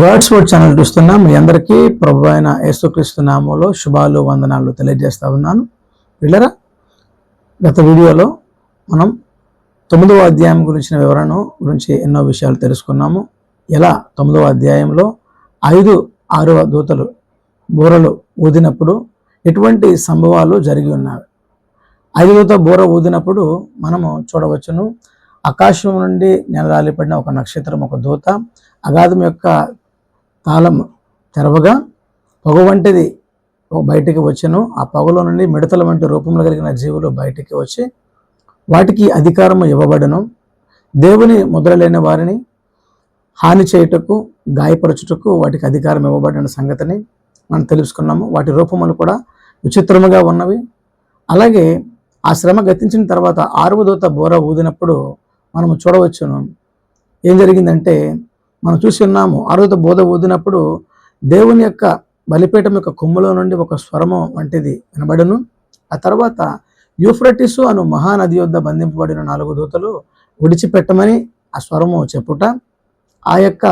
God's word channel చూస్తున్నా మీ అందరికీ ప్రభు అయిన యేసుక్రీస్తు నామములో శుభాలు వందనాలు తెలియజేస్తా ఉన్నాను. పిల్లరా, గత వీడియోలో మనం 9వ అధ్యాయం గురించిన వివరణ గురించి ఎన్నో విషయాలు తెలుసుకున్నాము. ఎలా 9వ అధ్యాయంలో 5, 6వ దూతలు బూరలు ఊదినప్పుడు ఎటువంటి సంభవాలు జరిగి ఉన్నాయి. 5వ దూత బూర ఊదినప్పుడు మనము చూడవచ్చును, ఆకాశం నుండి నెలరాలిపడిన ఒక నక్షత్రం, ఒక దూత అగాధం యొక్క తాళం తెరవగా పొగ వంటిది బయటికి వచ్చెను. ఆ పొగలో నుండి మిడతల వంటి రూపంలో కలిగిన జీవులు బయటికి వచ్చి వాటికి అధికారము ఇవ్వబడను. దేవుని ముద్ర లేని వారిని హాని చేయుటకు, గాయపరచుటకు వాటికి అధికారం ఇవ్వబడిన సంగతిని మనం తెలుసుకున్నాము. వాటి రూపములు కూడా విచిత్రముగా ఉన్నవి. అలాగే ఆ శ్రమ గతించిన తర్వాత 6వ దూత బూర ఊదినప్పుడు మనము చూడవచ్చును ఏం జరిగిందంటే, మనం చూసి ఉన్నాము. 6వ దూత బూర ఊదినప్పుడు దేవుని యొక్క బలిపీఠం యొక్క కొమ్ములో నుండి ఒక స్వరము వంటిది వినబడును. ఆ తర్వాత యూఫ్రటిసు అను మహానది యొద్ద బంధింపబడిన 4 దూతలు విడిచిపెట్టమని ఆ స్వరము చెప్పుట. ఆ యొక్క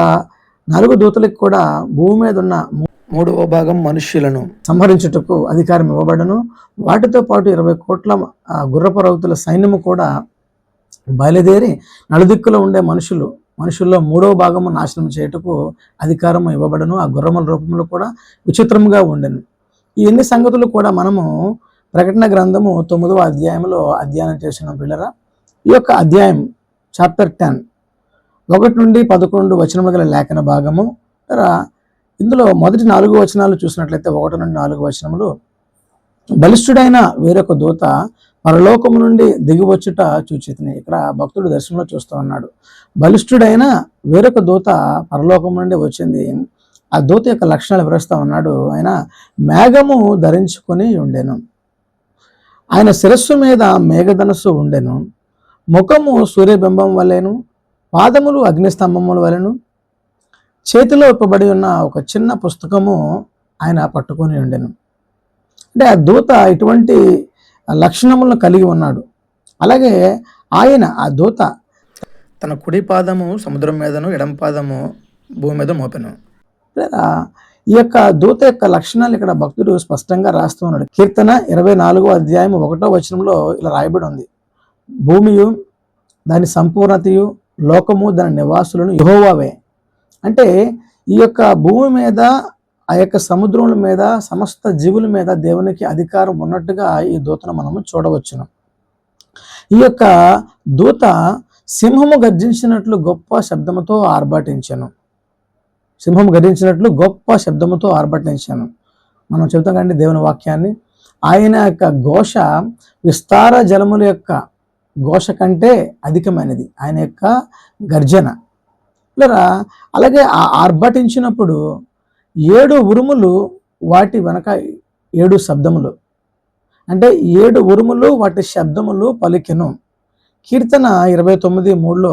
4 దూతలకు కూడా భూమి మీద ఉన్న 3వ భాగం మనుష్యులను సంహరించుటకు అధికారం ఇవ్వబడను. వాటితో పాటు 20 కోట్ల గుర్రపు రౌతుల సైన్యము కూడా బయలుదేరి నలుదిక్కులో ఉండే మనుషుల్లో 3వ భాగము నాశనం చేయుటకు అధికారం ఇవ్వబడను. ఆ గుర్రముల రూపంలో కూడా విచిత్రముగా ఉండెను. ఈ ఎన్ని సంగతులు కూడా మనము ప్రకటన గ్రంథము 9వ అధ్యాయంలో అధ్యయనం చేసిన పిల్లరా. ఈ యొక్క అధ్యాయం చాప్టర్ 10 1 నుండి 11 వచనములు గల లేఖన భాగము. ఇందులో మొదటి 4 వచనాలు చూసినట్లయితే 1 నుండి 4 వచనములు, బలిష్ఠుడైన వేరొక దూత పరలోకము నుండి దిగివచ్చుట చూచితిని. ఇక్కడ భక్తుడు దర్శనంలో చూస్తూ ఉన్నాడు. బలిష్ఠుడైన వేరొక దూత పరలోకం నుండి వచ్చింది. ఆ దూత యొక్క లక్షణాలు వివరిస్తూ ఉన్నాడు. ఆయన మేఘము ధరించుకొని ఉండెను. ఆయన శిరస్సు మీద మేఘధనస్సు ఉండెను. ముఖము సూర్యబింబం వలెను, పాదములు అగ్నిస్తంభముల వలెను. చేతిలో ఇప్పబడి ఉన్న ఒక చిన్న పుస్తకము ఆయన పట్టుకొని ఉండెను. అంటే ఆ దూత ఇటువంటి లక్షణములను కలిగి ఉన్నాడు. అలాగే ఆ దూత తన కుడి పాదము సముద్రం మీదను, ఎడమ పాదము భూమి మీద మోపెను. లేదా ఈ యొక్క దూత యొక్క లక్షణాలు ఇక్కడ భక్తుడు స్పష్టంగా రాస్తూ ఉన్నాడు. కీర్తన 24వ అధ్యాయం 1వ వచనంలో ఇలా రాయబడి ఉంది, భూమియు దాని సంపూర్ణతయు, లోకము దాని నివాసులను యెహోవావే. అంటే ఈ యొక్క భూమి మీద, ఆ యొక్క సముద్రముల మీద, సమస్త జీవుల మీద దేవునికి అధికారం ఉన్నట్టుగా ఈ దూతను మనము చూడవచ్చును. ఈ యొక్క దూత సింహము గర్జించినట్లు గొప్ప శబ్దముతో ఆర్భాటించాను. సింహము గర్జించినట్లు గొప్ప శబ్దముతో ఆర్భాటించాను. మనం చెబుతాం కండి దేవుని వాక్యాన్ని. ఆయన యొక్క ఘోష విస్తార జలముల యొక్క ఘోష కంటే అధికమైనది ఆయన యొక్క గర్జన. అలాగే ఆ ఆర్భటించినప్పుడు 7 ఉరుములు, వాటి వెనక 7 శబ్దములు, అంటే 7 ఉరుములు వాటి శబ్దములు పలికెను. కీర్తన 29:3లో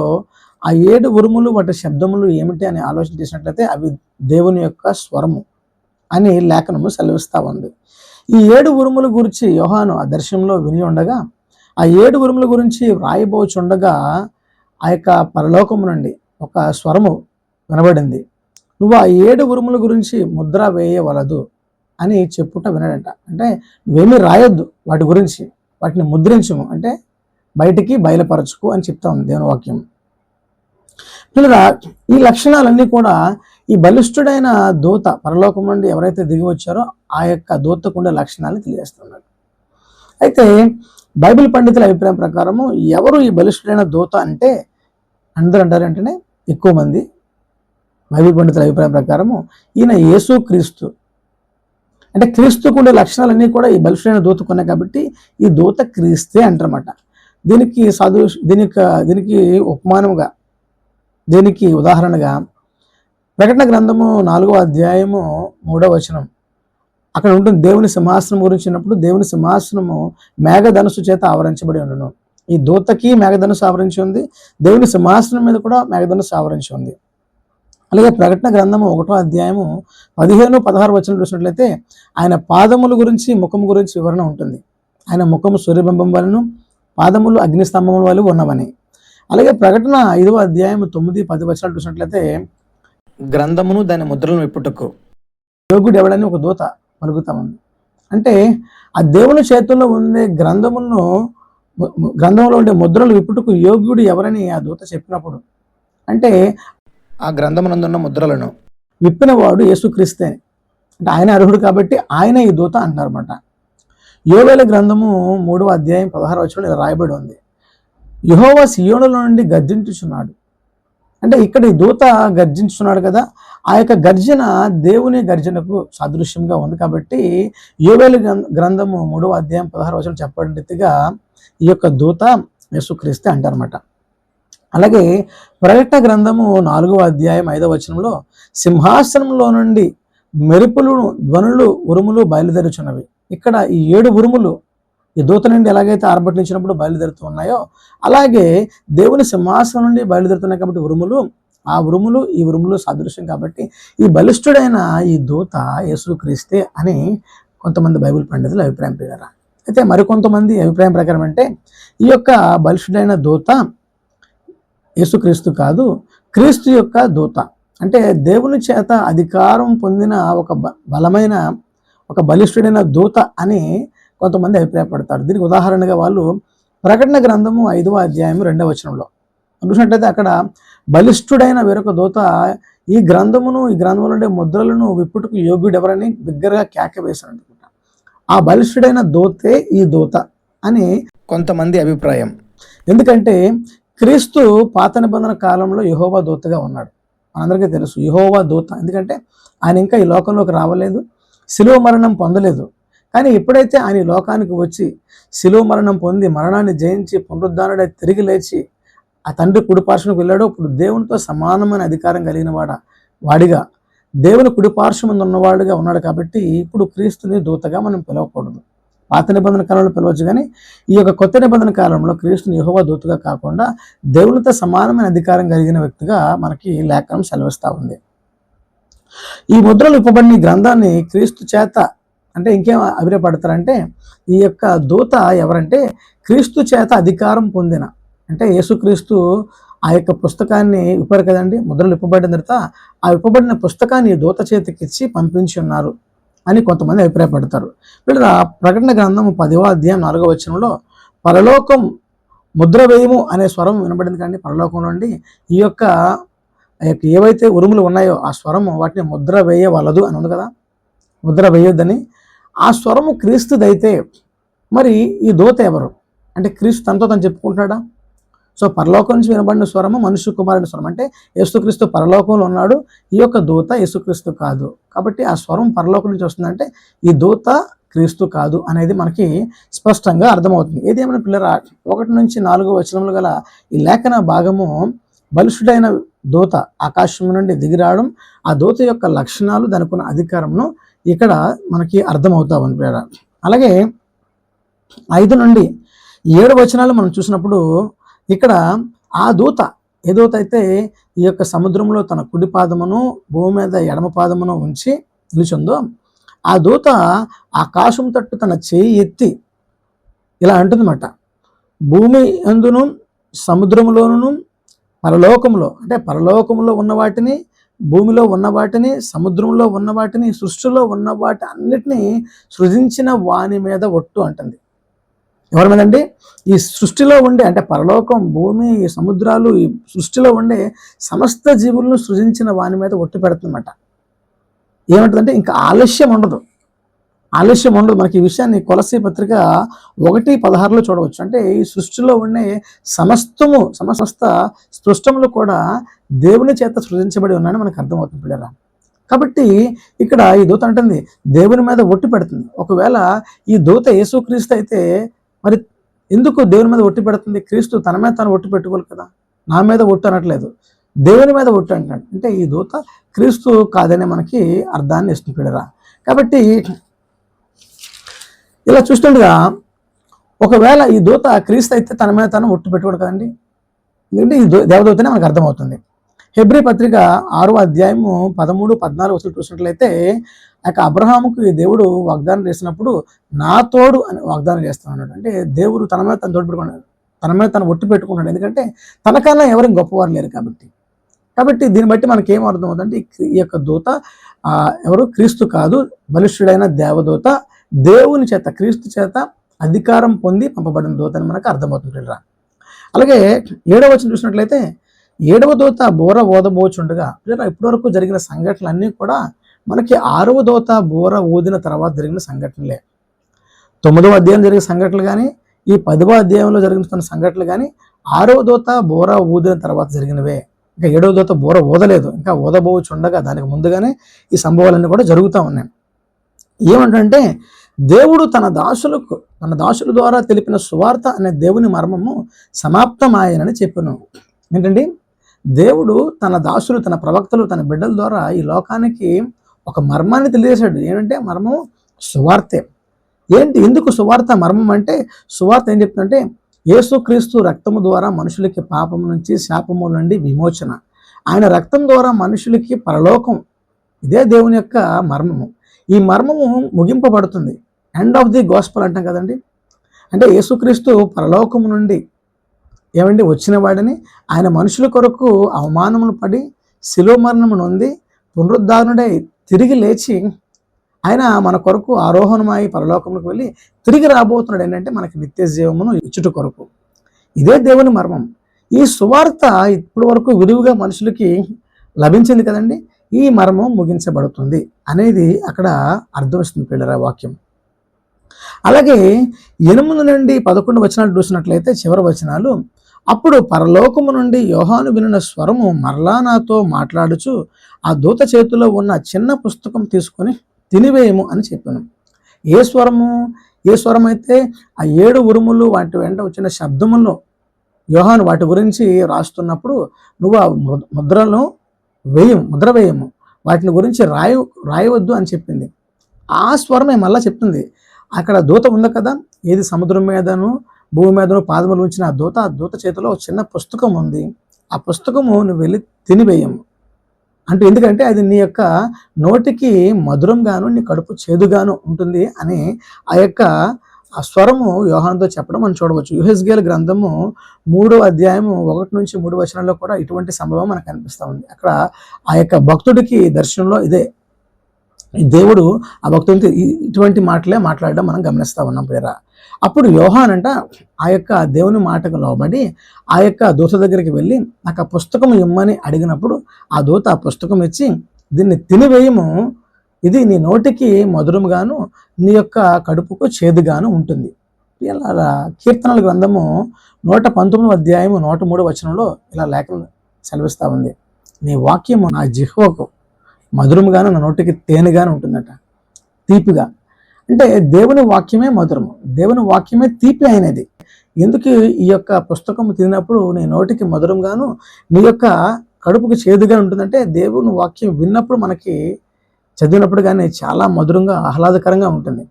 ఆ 7 ఉరుములు వాటి శబ్దములు ఏమిటి అని ఆలోచన చేసినట్లయితే అవి దేవుని యొక్క స్వరము అని లేఖనము సెలవిస్తూ ఉంది. ఈ 7 ఉరుముల గురించి యోహాను ఆ దర్శనంలో విని ఉండగా, ఆ 7 ఉరుముల గురించి వ్రాయబోచుండగా ఆ యొక్క పరలోకము నుండి ఒక స్వరము వినబడింది. నువ్వు ఆ 7 ఉరుముల గురించి ముద్ర వేయవలదు అని చెప్పుట వినడంట. అంటే నువ్వేమీ రాయొద్దు వాటి గురించి, వాటిని ముద్రించము, అంటే బయటికి బయలుపరచుకు అని చెప్తా ఉంది దేవుని వాక్యం. పిల్లరా, ఈ లక్షణాలన్నీ కూడా ఈ బలిష్ఠుడైన దూత పరలోకం నుండి ఎవరైతే దిగి వచ్చారో ఆ యొక్క దూతకుండే లక్షణాలను తెలియజేస్తున్నాడు. అయితే బైబిల్ పండితుల అభిప్రాయం ప్రకారము ఎవరు ఈ బలిష్ఠుడైన దూత అంటే, అందరూ అంటారు అంటేనే ఎక్కువ మంది బైబిల్ పండితుల అభిప్రాయం ప్రకారము ఈయన యేసు క్రీస్తు. అంటే క్రీస్తుకు ఉండే లక్షణాలన్నీ కూడా ఈ బలిష్ఠుడైన దూతకు ఉన్నాయి కాబట్టి ఈ దూత క్రీస్తే అంటారన్నమాట. దీనికి ఉపమానముగా, దీనికి ఉదాహరణగా ప్రకటన గ్రంథము 4వ అధ్యాయము 3వ వచనం అక్కడ ఉంటుంది. దేవుని సింహాసనం గురించి ఉన్నప్పుడు దేవుని సింహాసనము మేఘధనుసు చేత ఆవరించబడి ఉండను. ఈ దూతకి మేఘధనుసు ఆవరించి ఉంది, దేవుని సింహాసనం మీద కూడా మేఘధనుసు ఆవరించి ఉంది. అలాగే ప్రకటన గ్రంథము 1వ అధ్యాయము 15, 16 వచనం చూసినట్లయితే ఆయన పాదముల గురించి, ముఖము గురించి వివరణ ఉంటుంది. ఆయన ముఖము సూర్యబింబం వలన, పాదములు అగ్నిస్తంభముల వలె ఉన్నవని. అలాగే ప్రకటన 5వ అధ్యాయం 9, 10 వచనాలు చూసినట్లయితే గ్రంథమును దాని ముద్రలను విప్పుటకు యోగుడు ఎవడని ఒక దూత పలుకుతా ఉంది. అంటే ఆ దేవుని చేతుల్లో ఉండే గ్రంథంలో ఉండే ముద్రలు విప్పుటకు యోగ్యుడు ఎవరని ఆ దూత చెప్పినప్పుడు, అంటే ఆ గ్రంథమునందున్న ముద్రలను విప్పినవాడు యేసుక్రీస్తే. అంటే ఆయన అర్హుడు కాబట్టి ఆయన ఈ దూత అంటారన్నమాట. యోవేలు గ్రంథము 3వ అధ్యాయం 16వ వచనంలో ఇలా రాయబడి ఉంది, యెహోవా సియోనులో నుండి గర్జించుచున్నాడు. అంటే ఇక్కడ ఈ దూత గర్జించుతున్నాడు కదా, ఆ యొక్క గర్జన దేవుని గర్జనకు సాదృశ్యంగా ఉంది కాబట్టి యోవేలు గ్రంథము 3వ అధ్యాయం 16వ వచనం చెప్పబడిన రీతిగా ఈ యొక్క దూత యేసుక్రీస్తే అంటారన్నమాట. అలాగే ప్రకటన గ్రంథము 4వ అధ్యాయం 5వ వచనంలో సింహాసనంలో నుండి మెరుపులు, ధ్వనులు, ఉరుములు బయలుదేరుచున్నవి. ఇక్కడ ఈ 7 ఉరుములు ఈ దూత నుండి ఎలాగైతే ఆర్భటించినప్పుడు బయలుదేరుతూ ఉన్నాయో అలాగే దేవుని సింహాసనం నుండి బయలుదేరుతున్నాయి కాబట్టి ఉరుములు, ఆ ఉరుములు ఈ ఉరుములు సాదృశ్యం కాబట్టి ఈ బలిష్ఠుడైన ఈ దూత యేసుక్రీస్తే అని కొంతమంది బైబిల్ పండితులు అభిప్రాయం ప్రకారం. అయితే మరికొంతమంది అభిప్రాయం ప్రకారం అంటే ఈ యొక్క బలిష్ఠుడైన దూత యేసుక్రీస్తు కాదు, క్రీస్తు యొక్క దూత. అంటే దేవుని చేత అధికారం పొందిన ఒక బలమైన ఒక బలిష్ఠుడైన దూత అని కొంతమంది అభిప్రాయపడతారు. దీనికి ఉదాహరణగా వాళ్ళు ప్రకటన గ్రంథము 5వ అధ్యాయం 2వ వచనంలో చూసినట్లయితే అక్కడ బలిష్ఠుడైన వేరొక దూత ఈ గ్రంథంలో ఉండే ముద్రలను విప్పుటకు యోగ్యుడు ఎవరని బిగ్గరగా కేక వేశారు. ఆ బలిష్ఠుడైన దూతే ఈ దూత అని కొంతమంది అభిప్రాయం. ఎందుకంటే క్రీస్తు పాత నిబంధన కాలంలో యెహోవా దూతగా ఉన్నాడు, మనందరికీ తెలుసు యెహోవా దూత. ఎందుకంటే ఆయన ఇంకా ఈ లోకంలోకి రావలేదు, శిలువ మరణం పొందలేదు. కానీ ఎప్పుడైతే ఆయన ఈ లోకానికి వచ్చి శిలువ మరణం పొంది మరణాన్ని జయించి పునరుద్ధానుడై తిరిగి లేచి ఆ తండ్రి కుడిపార్శ్వకు వెళ్ళాడో ఇప్పుడు దేవునితో సమానమైన అధికారం కలిగిన వాడిగా దేవుని కుడిపార్శ్వం ఉన్నవాడుగా ఉన్నాడు. కాబట్టి ఇప్పుడు క్రీస్తుని దూతగా మనం పిలవకూడదు. పాత నిబంధన కాలంలో పిలవచ్చు, కానీ ఈ యొక్క కొత్త నిబంధన కాలంలో క్రీస్తుని యెహోవా దూతగా కాకుండా దేవునితో సమానమైన అధికారం కలిగిన వ్యక్తిగా మనకి లేఖనం సెలవిస్తూ ఉంది. ఈ ముద్రలు ఇవ్వబడిన గ్రంథాన్ని క్రీస్తు చేత, అంటే ఇంకేం అభిప్రాయపడతారంటే ఈ యొక్క దూత ఎవరంటే క్రీస్తు చేత అధికారం పొందిన, అంటే యేసుక్రీస్తు ఆ యొక్క పుస్తకాన్ని విప్పారు కదండి, ముద్రలు విప్పబడిన తర్వాత ఆ విప్పబడిన పుస్తకాన్ని దూత చేతికిచ్చి పంపించి ఉన్నారు అని కొంతమంది అభిప్రాయపడతారు. వీళ్ళ ప్రకటన గ్రంథం 10వ అధ్యాయం 4వ వచనంలో పరలోకం ముద్ర వేయము అనే స్వరం వినబడింది. కానీ పరలోకం నుండి ఈ యొక్క ఏవైతే ఉరుములు ఉన్నాయో ఆ స్వరము వాటిని ముద్ర వేయవలదు అని ఉంది కదా, ముద్ర వేయొద్దని. ఆ స్వరము క్రీస్తుదైతే మరి ఈ దూత ఎవరు అంటే క్రీస్తు తనతో తను చెప్పుకుంటున్నాడా? సో పరలోకం నుంచి వినబడిన స్వరము మనుష్య కుమారుని స్వరం, అంటే యేసుక్రీస్తు పరలోకంలో ఉన్నాడు, ఈ యొక్క దూత యేసుక్రీస్తు కాదు. కాబట్టి ఆ స్వరం పరలోకం నుంచి వస్తుందంటే ఈ దూత క్రీస్తు కాదు అనేది మనకి స్పష్టంగా అర్థమవుతుంది. ఏదేమైనా పిల్లరా 1 నుంచి 4 వచనములు గల ఈ లేఖన భాగము బలిష్ఠుడైన దూత ఆకాశం నుండి దిగిరావడం, ఆ దూత యొక్క లక్షణాలు, దానికి ఉన్న అధికారంను ఇక్కడ మనకి అర్థమవుతా ఉంది పిల్లరా. అలాగే 5 నుండి 7 వచనాలు మనం చూసినప్పుడు ఇక్కడ ఆ దూత ఏ దూత అయితే ఈ యొక్క సముద్రంలో తన కుడి పాదమును భూమి మీద ఎడమ పాదమును ఉంచి నిలిచిందో ఆ దూత ఆకాశం తట్టు తన చేయి ఎత్తి ఇలా అంటుందన్నమాట, భూమి అందును సముద్రములోను పరలోకములో, అంటే పరలోకములో ఉన్న వాటిని, భూమిలో ఉన్న వాటిని, సముద్రంలో ఉన్న వాటిని, సృష్టిలో ఉన్న వాటి అన్నిటినీ సృజించిన వాని మీద ఒట్టు అంటుంది. ఎవరి మీదండి? ఈ సృష్టిలో ఉండే, అంటే పరలోకం, భూమి, సముద్రాలు, ఈ సృష్టిలో ఉండే సమస్త జీవులను సృజించిన వాని మీద ఒట్టు పెడుతుందన్నమాట. ఏమంటుందంటే ఇంకా ఆలస్యం ఉండదు. మనకి ఈ విషయాన్ని కొలసీ పత్రిక 1:16లో చూడవచ్చు. అంటే ఈ సృష్టిలో ఉండే సమస్త సృష్టములు కూడా దేవుని చేత సృజించబడి ఉన్నాయని మనకు అర్థమవుతుంది పిల్లరా. కాబట్టి ఇక్కడ ఈ దూత అంటుంది దేవుని మీద ఒట్టు పెడుతుంది. ఒకవేళ ఈ దూత యేసుక్రీస్తు అయితే మరి ఎందుకు దేవుని మీద ఒట్టు పెడుతుంది? క్రీస్తు తన మీద తను ఒట్టు పెట్టుకోవాలి కదా, నా మీద ఒట్టు అనట్లేదు, దేవుని మీద ఒట్టు అంటున్నాడు. అంటే ఈ దూత క్రీస్తు కాదనే మనకి అర్థాన్ని ఇస్తుంది పిల్లరా. కాబట్టి ఇలా చూస్తుండగా ఒకవేళ ఈ దూత క్రీస్తు అయితే తన మీద తను ఒట్టు పెట్టుకోడు కదండి, ఎందుకంటే ఈ దేవదూతనే మనకు అర్థమవుతుంది. హెబ్రీ పత్రిక 6వ అధ్యాయము 13-14 వచనాలు చూసినట్లయితే అబ్రహాముకు ఈ దేవుడు వాగ్దానం చేసినప్పుడు నా తోడు అని వాగ్దానం చేస్తున్నాడు. అంటే దేవుడు తన మీద తను తోడు పెట్టుకున్నాడు, తన మీద తను ఒట్టు పెట్టుకున్నాడు. ఎందుకంటే తనకన్నా ఎవరికి గొప్పవారు లేరు కాబట్టి. కాబట్టి దీన్ని బట్టి మనకి ఏం అర్థం అవుతుందంటే ఈ యొక్క దూత ఎవరు క్రీస్తు కాదు, బలిష్ఠుడైన దేవదూత, దేవుని చేత క్రీస్తు చేత అధికారం పొంది పంపబడిన దూత అని మనకు అర్థమవుతుంది. అలాగే 7వ వచనం చూసినట్లయితే 7వ దూత బోర ఊదబోచుండగా, ఇప్పటి వరకు జరిగిన సంఘటనలన్నీ కూడా మనకి 6వ దూత బోర ఊదిన తర్వాత జరిగిన సంఘటనలే. 9వ అధ్యాయం జరిగిన సంఘటనలు కానీ, ఈ 10వ అధ్యాయంలో జరిగిన సంఘటనలు కానీ 6వ దూత బోర ఊదిన తర్వాత జరిగినవే. ఇంకా 7వ దూత బోర ఊదలేదు, ఇంకా ఊదబోచుండగా దానికి ముందుగానే ఈ సంభవాలన్నీ కూడా జరుగుతూ ఉన్నాయి. ఏమంటే దేవుడు తన దాసుల ద్వారా తెలిపిన సువార్త అనే దేవుని మర్మము సమాప్తమాయనని చెప్పాను. ఏంటండి, దేవుడు తన దాసులు, తన ప్రవక్తలు, తన బిడ్డల ద్వారా ఈ లోకానికి ఒక మర్మాన్ని తెలియజేశాడు. ఏంటంటే మర్మం సువార్తే. ఎందుకు సువార్త మర్మం అంటే, సువార్త ఏం చెప్తుందంటే యేసుక్రీస్తు రక్తము ద్వారా మనుషులకి పాపం నుంచి, శాపము నుండి విమోచన, ఆయన రక్తం ద్వారా మనుషులకి పరలోకం. ఇదే దేవుని యొక్క మర్మము. ఈ మర్మము ముగింపబడుతుంది. ఎండ్ ఆఫ్ ది గాస్పల్ అంటాం కదండి. అంటే యేసుక్రీస్తు పరలోకము నుండి వచ్చిన వాడిని, ఆయన మనుషుల కొరకు అవమానములు పడి శిలువ మరణము నొంది పునరుద్ధారణుడై తిరిగి లేచి ఆయన మన కొరకు ఆరోహణమై పరలోకములకు వెళ్ళి తిరిగి రాబోతున్నాడు. ఏంటంటే మనకి నిత్య జీవమును ఇచ్చుట కొరకు. ఇదే దేవుని మర్మం. ఈ సువార్త ఇప్పటి వరకు విలువగా మనుషులకి లభించింది కదండి. ఈ మర్మం ముగించబడుతుంది అనేది అక్కడ అర్థమవుతుంది పిల్లల వాక్యం. అలాగే 8 నుండి 11 వచనాలు చూసినట్లయితే చివరి వచనాలు, అప్పుడు పరలోకము నుండి యోహాను వినిన స్వరము మరలా నాతో మాట్లాడుచు ఆ దూత చేతిలో ఉన్న చిన్న పుస్తకం తీసుకొని తినివేయము అని చెప్పాను. ఏ స్వరం అయితే ఆ 7 ఉరుములు వాటి వెంట వచ్చిన శబ్దములను యోహాను వాటి గురించి రాస్తున్నప్పుడు, నువ్వు ఆ ముద్ర వేయము, వాటిని గురించి రాయవద్దు అని చెప్పింది. ఆ స్వరమే మళ్ళా చెప్తుంది. అక్కడ దూత ఉంది కదా, ఏది సముద్రం మీదను భూమి మీదను పాదములు ఉంచిన ఆ దూత చేతిలో చిన్న పుస్తకం ఉంది. ఆ పుస్తకము నువ్వు వెళ్ళి తినివేయము అంటే, ఎందుకంటే అది నీ యొక్క నోటికి మధురంగాను, నీ కడుపు చేదుగాను ఉంటుంది అని ఆ స్వరము యోహానుతో చెప్పడం మనం చూడవచ్చు. యెహెజ్కేలు గ్రంథము 3వ అధ్యాయము 1 నుంచి 3 వచనాల్లో కూడా ఇటువంటి సంభవం మనకు కనిపిస్తూ ఉంది. అక్కడ ఆ యొక్క భక్తుడికి దర్శనంలో ఇదే దేవుడు ఆ భక్తుడికి ఇటువంటి మాటలే మాట్లాడడం మనం గమనిస్తూ ఉన్నాం ప్రియరా. అప్పుడు యోహానంట ఆ యొక్క దేవుని మాటకు లోబడి ఆ యొక్క దూత దగ్గరికి వెళ్ళి నాకు ఆ పుస్తకం ఇమ్మని అడిగినప్పుడు ఆ దూత ఆ పుస్తకం ఇచ్చి, దీన్ని తినివేయము, ఇది నీ నోటికి మధురముగాను నీ యొక్క కడుపుకు చేదుగాను ఉంటుంది. ఇలా కీర్తనల గ్రంథము 119వ అధ్యాయము 103వ వచనంలో ఇలా లేఖను సెలవిస్తూ ఉంది, నీ వాక్యము నా జిహ్వకు మధురముగాను నా నోటికి తేనెగాను ఉంటుందట, తీపిగా. అంటే దేవుని వాక్యమే మధురము, దేవుని వాక్యమే తీపి అయినది. ఎందుకు ఈ యొక్క పుస్తకం తిన్నప్పుడు నీ నోటికి మధురంగాను నీ యొక్క కడుపుకు చేదుగా ఉంటుందంటే, దేవుని వాక్యం విన్నప్పుడు మనకి చదివినప్పుడు కానీ చాలా మధురంగా ఆహ్లాదకరంగా ఉంటుంది.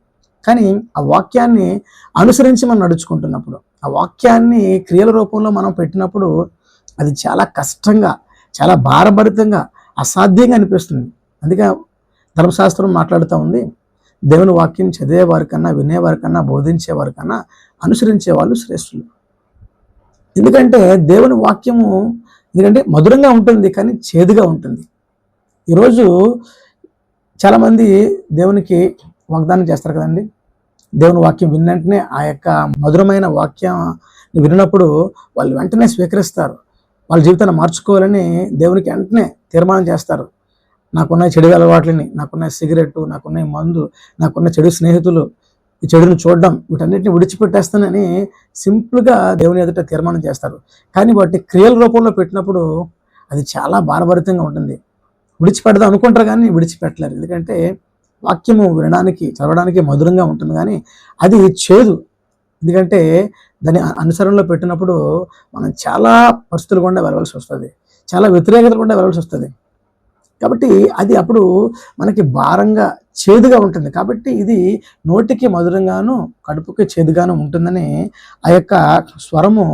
కానీ ఆ వాక్యాన్ని అనుసరించి మనం నడుచుకుంటున్నప్పుడు, ఆ వాక్యాన్ని క్రియల రూపంలో మనం పెట్టినప్పుడు అది చాలా కష్టంగా, చాలా భారభరితంగా, అసాధ్యంగా అనిపిస్తుంది. అందుకే ధర్మశాస్త్రం మాట్లాడుతూ ఉంది, దేవుని వాక్యం చదివేవారి కన్నా, వినేవారి కన్నా, బోధించేవారి కన్నా అనుసరించే వాళ్ళు శ్రేష్ఠులు. ఎందుకంటే దేవుని వాక్యము మధురంగా ఉంటుంది కానీ చేదుగా ఉంటుంది. ఈరోజు చాలామంది దేవునికి వాగ్దానం చేస్తారు కదండి. దేవుని వాక్యం విన్నంటనే ఆ యొక్క మధురమైన వాక్యం విన్నప్పుడు వాళ్ళు వెంటనే స్వీకరిస్తారు. వాళ్ళ జీవితాన్ని మార్చుకోవాలని దేవునికి వెంటనే తీర్మానం చేస్తారు. నాకున్న చెడు అలవాట్లని, నాకున్న సిగరెట్, నాకున్న మందు, నాకున్న చెడు స్నేహితులు, ఈ చెడుని చూడడం, వీటన్నిటిని విడిచిపెట్టేస్తానని సింపుల్గా దేవుని ఎదుట తీర్మానం చేస్తారు. కానీ వాటి క్రియల రూపంలో పెట్టినప్పుడు అది చాలా భారభరితంగా ఉంటుంది. విడిచిపెడదాం అనుకుంటారు కానీ విడిచిపెట్టలేరు. ఎందుకంటే వాక్యము వినడానికి, చదవడానికి మధురంగా ఉంటుంది కానీ అది చేదు. ఎందుకంటే దాన్ని అనుసరణలో పెట్టినప్పుడు మనం చాలా పరిస్థితులు గుండా వెళ్ళవలసి వస్తుంది, చాలా వ్యతిరేకతలు గుండా వెళ్ళవలసి వస్తుంది. కాబట్టి అది అప్పుడు మనకి భారంగా, చేదుగా ఉంటుంది. కాబట్టి ఇది నోటికి మధురంగాను కడుపుకి చేదుగాను ఉంటుందని ఆ యొక్క స్వరము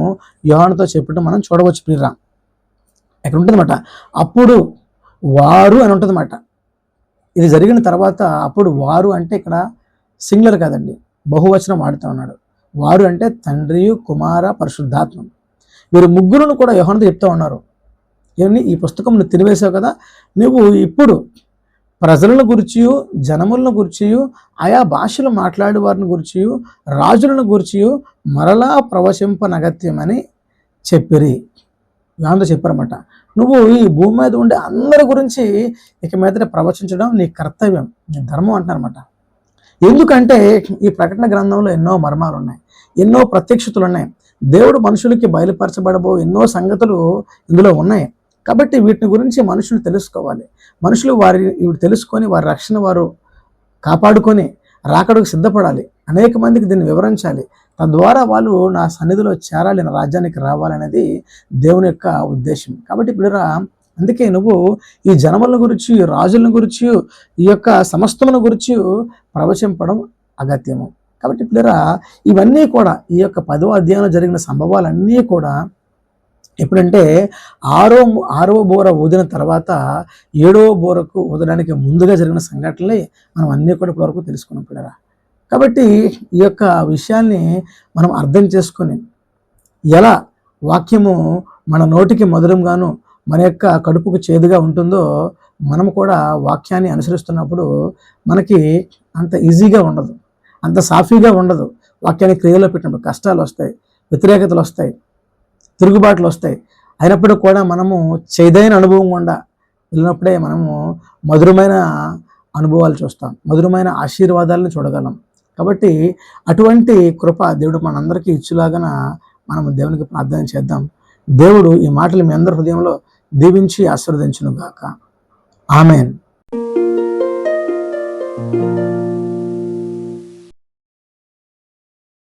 యోహానుతో చెప్పడం మనం చూడవచ్చు ప్రియరా. ఇక్కడ ఉంటుందన్నమాట, అప్పుడు వారు అని ఉంటుందన్నమాట. ఇది జరిగిన తర్వాత అప్పుడు వారు అంటే ఇక్కడ సింగులర్ కాదండి, బహువచనం వాడుతూ ఉన్నాడు. వారు అంటే తండ్రి, కుమార, పరిశుద్ధాత్మ, వీరు ముగ్గురును కూడా యోహానుతో చెప్తూ ఉన్నారు. ఇవన్నీ ఈ పుస్తకం నువ్వు తినివేశావు కదా, నువ్వు ఇప్పుడు ప్రజలను గురించి, జనములను గురించి, ఆయా భాషలు మాట్లాడే వారిని గురించి, రాజులను గురించి మరలా ప్రవచింపనగత్యమని చెప్పిరి. దాంతో చెప్పారన్నమాట. నువ్వు ఈ భూమి మీద ఉండే అందరి గురించి ఇక మీదట ప్రవచించడం నీ కర్తవ్యం, నీ ధర్మం అంటున్నారన్నమాట. ఎందుకంటే ఈ ప్రకటన గ్రంథంలో ఎన్నో మర్మాలు ఉన్నాయి, ఎన్నో ప్రత్యక్షతలు ఉన్నాయి. దేవుడు మనుషులకి బయలుపరచబడబో ఎన్నో సంగతులు ఇందులో ఉన్నాయి. కాబట్టి వీటిని గురించి మనుషులు తెలుసుకోవాలి. మనుషులు ఇవి తెలుసుకొని వారి రక్షణ వారు కాపాడుకొని రాకడకు సిద్ధపడాలి. అనేక మందికి దీన్ని వివరించాలి. తద్వారా వాళ్ళు నా సన్నిధిలో చేరాలి, నా రాజ్యానికి రావాలనేది దేవుని యొక్క ఉద్దేశం. కాబట్టి పిల్లరా, అందుకే నువ్వు ఈ జనముల గురించి, రాజుల గురించి, ఈ యొక్క సమస్తముల గురించి ప్రవచింపడం అగత్యము. కాబట్టి పిల్లరా, ఇవన్నీ కూడా ఈ యొక్క 10వ అధ్యాయంలో జరిగిన సంభవాలన్నీ కూడా ఎప్పుడంటే ఆరో బోర ఊదిన తర్వాత 7వ బోరకు ఊదడానికి ముందుగా జరిగిన సంఘటనలే మనం అన్నీ కూడా ఇప్పటివరకు తెలుసుకున్నాం పిల్లరా. కాబట్టి ఈ యొక్క విషయాల్ని మనం అర్థం చేసుకొని ఎలా వాక్యము మన నోటికి మధురంగాను మన యొక్క కడుపుకు చేదుగా ఉంటుందో, మనం కూడా వాక్యాన్ని అనుసరిస్తున్నప్పుడు మనకి అంత ఈజీగా ఉండదు, అంత సాఫీగా ఉండదు. వాక్యాన్ని క్రియలో పెట్టినప్పుడు కష్టాలు వస్తాయి, వ్యతిరేకతలు వస్తాయి, తిరుగుబాట్లు వస్తాయి. అయినప్పటికీ కూడా మనము చేదైన అనుభవం గుండా వెళ్ళినప్పుడే మనము మధురమైన అనుభవాలు చూస్తాం, మధురమైన ఆశీర్వాదాలను చూడగలం. కాబట్టి అటువంటి కృప దేవుడు మనందరికీ ఇచ్చులాగా మనము దేవునికి ప్రార్థన చేద్దాం. దేవుడు ఈ మాటలు మీ అందరి హృదయంలో దీవించి ఆశీర్వదించును గాక. ఆమేన్.